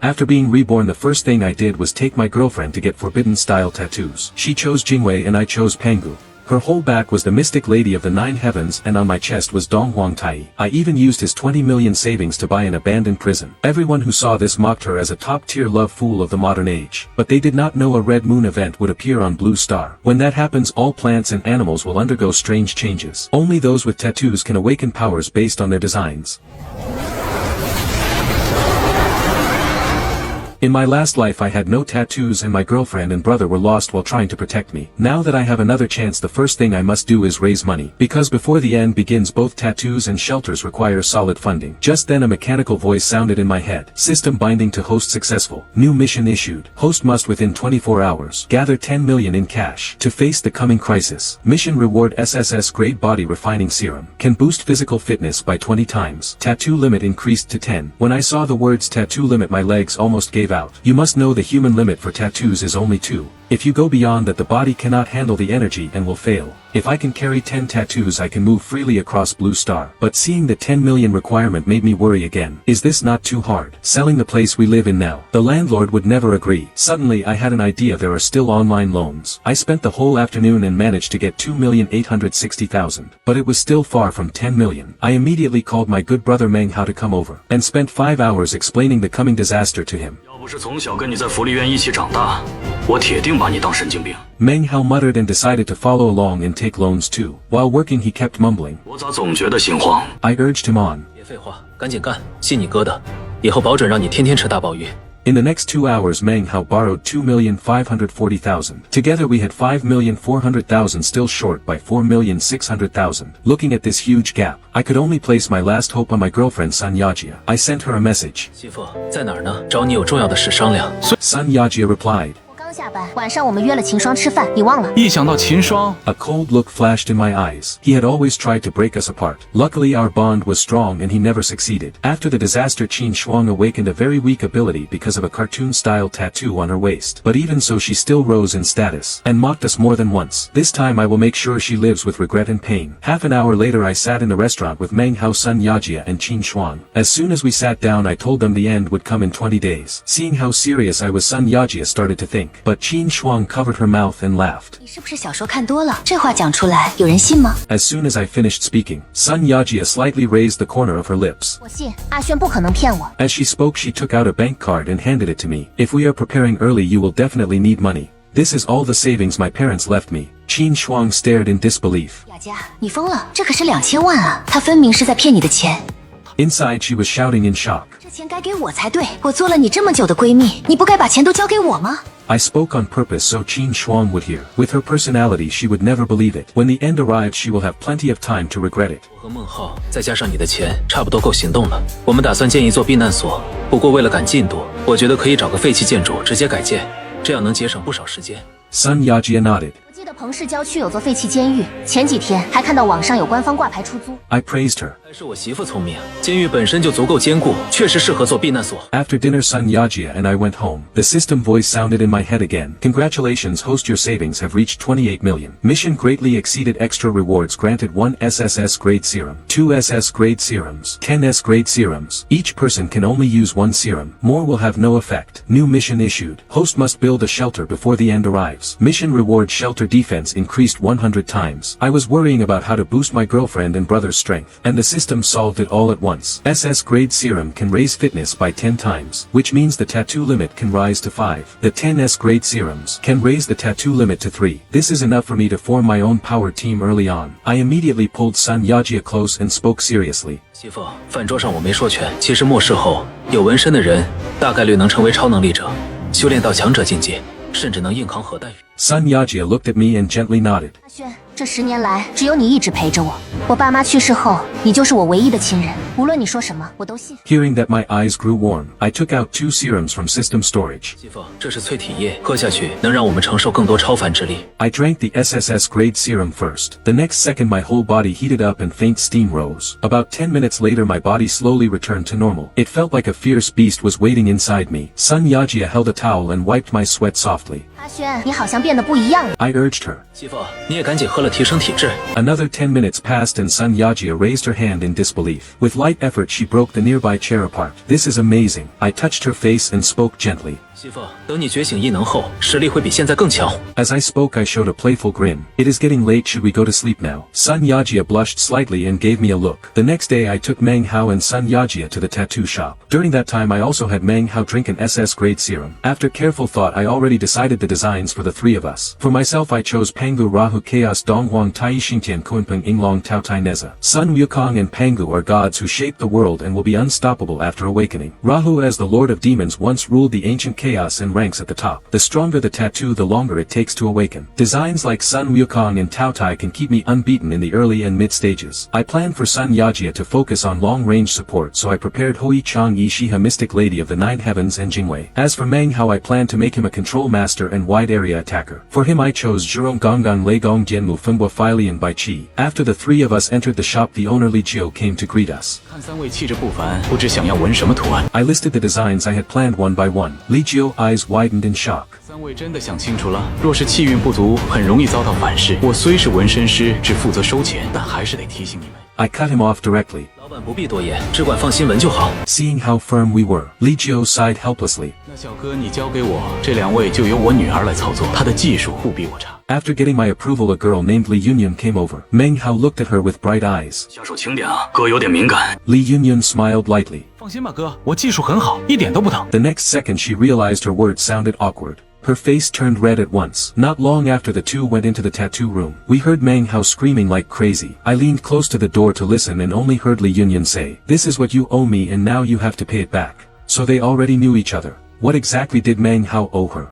After being reborn, the first thing I did was take my girlfriend to get forbidden-style tattoos. She chose Jingwei and I chose Pangu. Her whole back was the mystic lady of the 9 heavens and on my chest was Dong Huang Tai. I even used his 20 million savings to buy an abandoned prison. Everyone who saw this mocked her as a top-tier love fool of the modern age. But they did not know a red moon event would appear on Blue Star. When that happens, all plants and animals will undergo strange changes. Only those with tattoos can awaken powers based on their designs. In my last life I had no tattoos and my girlfriend and brother were lost while trying to protect me. Now that I have another chance, the first thing I must do is raise money. Because before the end begins, both tattoos and shelters require solid funding. Just then a mechanical voice sounded in my head. System binding to host successful. New mission issued. Host must within 24 hours gather 10 million in cash to face the coming crisis. Mission reward: SSS grade body refining serum. Can boost physical fitness by 20 times. Tattoo limit increased to 10. When I saw the words tattoo limit, my legs almost gave out. You must know the human limit for tattoos is only 2. If you go beyond that, the body cannot handle the energy and will fail. If I can carry 10 tattoos, I can move freely across Blue Star. But seeing the 10 million requirement made me worry again. Is this not too hard? Selling the place we live in now. The landlord would never agree. Suddenly I had an idea. There are still online loans. I spent the whole afternoon and managed to get 2,860,000. But it was still far from 10 million. I immediately called my good brother Meng Hao to come over, and spent 5 hours explaining the coming disaster to him. Meng Hao muttered and decided to follow along and take loans too. While working he kept mumbling. I urged him on. In the next 2 hours Meng Hao borrowed 2,540,000. Together we had 5,400,000, still short by 4,600,000. Looking at this huge gap, I could only place my last hope on my girlfriend Sun Yajia. I sent her a message. Sun Yajia replied. A cold look flashed in my eyes. He had always tried to break us apart. Luckily our bond was strong and he never succeeded. After the disaster, Qin Shuang awakened a very weak ability because of a cartoon-style tattoo on her waist. But even so she still rose in status, and mocked us more than once. This time I will make sure she lives with regret and pain. Half an hour later I sat in the restaurant with Meng Hao, Sun Yajia and Qin Shuang. As soon as we sat down I told them the end would come in 20 days. Seeing how serious I was, Sun Yajia started to think. But Qin Shuang covered her mouth and laughed. As soon as I finished speaking, Sun Yajia slightly raised the corner of her lips. As she spoke she took out a bank card and handed it to me. If we are preparing early you will definitely need money. This is all the savings my parents left me. Qin Shuang stared in disbelief. Inside she was shouting in shock. I spoke on purpose so Qin Shuang would hear. With her personality she would never believe it. When the end arrives she will have plenty of time to regret it. Sun Yajia nodded. I praised her. After dinner Sun Yajia and I went home. The system voice sounded in my head again. Congratulations host, your savings have reached 28 million. Mission greatly exceeded. Extra rewards granted: 1 SSS grade serum, 2 SS grade serums, 10 S grade serums. Each person can only use 1 serum. More will have no effect. New mission issued. Host must build a shelter before the end arrives. Mission reward: shelter defense increased 100 times. I was worrying about how to boost my girlfriend and brother's strength, and the system solved it all at once. SS grade serum can raise fitness by 10 times, which means the tattoo limit can rise to 5. The 10 S grade serums can raise the tattoo limit to 3. This is enough for me to form my own power team early on. I immediately pulled Sun Yajia close and spoke seriously. Sun Yajia looked at me and gently nodded. 这10年来，只有你一直陪着我。我爸妈去世后，你就是我唯一的亲人。无论你说什么，我都信。 Hearing that, my eyes grew warm. I took out 2 serums from system storage. 媳妇，这是淬体液，喝下去能让我们承受更多超凡之力。 I drank the SSS grade serum first. The next second my whole body heated up and faint steam rose. About 10 minutes later my body slowly returned to normal. It felt like a fierce beast was waiting inside me. Sun Yajia held a towel and wiped my sweat softly. 阿轩，你好像变得不一样了。 I urged her. 媳妇，你也赶紧喝了提升体质。Another 10 minutes passed and Sun Yajia raised her hand in disbelief. With light effort she broke the nearby chair apart. This is amazing. I touched her face and spoke gently. 媳妇，等你觉醒异能后，实力会比现在更强。As I spoke I showed a playful grin. It is getting late, should we go to sleep now? Sun Yajia blushed slightly and gave me a look. The next day I took Meng Hao and Sun Yajia to the tattoo shop. During that time I also had Meng Hao drink an SS grade serum. After careful thought I already decided the designs for the three of us. For myself I chose Pangu Rahu Chaos Donghuang Tai Xingtian Kunpeng Inglong Tao Tai Neza. Sun Wukong and Pangu are gods who shape the world and will be unstoppable after awakening. Rahu, as the lord of demons, once ruled the ancient chaos and ranks at the top. The stronger the tattoo, the longer it takes to awaken. Designs like Sun Wukong and Tao Tai can keep me unbeaten in the early and mid stages. I planned for Sun Yajia to focus on long-range support, so I prepared Hui Chang Yi Shiha Mystic Lady of the Nine Heavens and Jingwei. As for Meng Hao, I planned to make him a control master and wide area attacker. For him I chose Zhurong Gonggang Lei Gong Jianmu Funbua Filian Bai Qi. After the three of us entered the shop, the owner Li Jiu came to greet us. 看三位气质不凡，不知想要纹什么图案。 I listed the designs I had planned one by one. Li Jiu eyes widened in shock. 三位真的想清楚了，若是气运不足，很容易遭到反噬。我虽是纹身师，只负责收钱，但还是得提醒你们。 I cut him off directly. 老板不必多言，只管放心纹就好。 Seeing how firm we were, Li Jiu sighed helplessly. 那小哥你交给我，这两位就由我女儿来操作，她的技术不比我差。 After getting my approval, a girl named Li Yunyun came over. Meng Hao looked at her with bright eyes. 下手轻点啊，哥有点敏感。 Li Yunyun smiled lightly. 放心吧，哥，我技术很好，一点都不疼。 The next second she realized her words sounded awkward. Her face turned red at once. Not long after the two went into the tattoo room, we heard Meng Hao screaming like crazy. I leaned close to the door to listen and only heard Li Yunyun say, "This is what you owe me and now you have to pay it back." So they already knew each other. What exactly did Meng Hao owe her?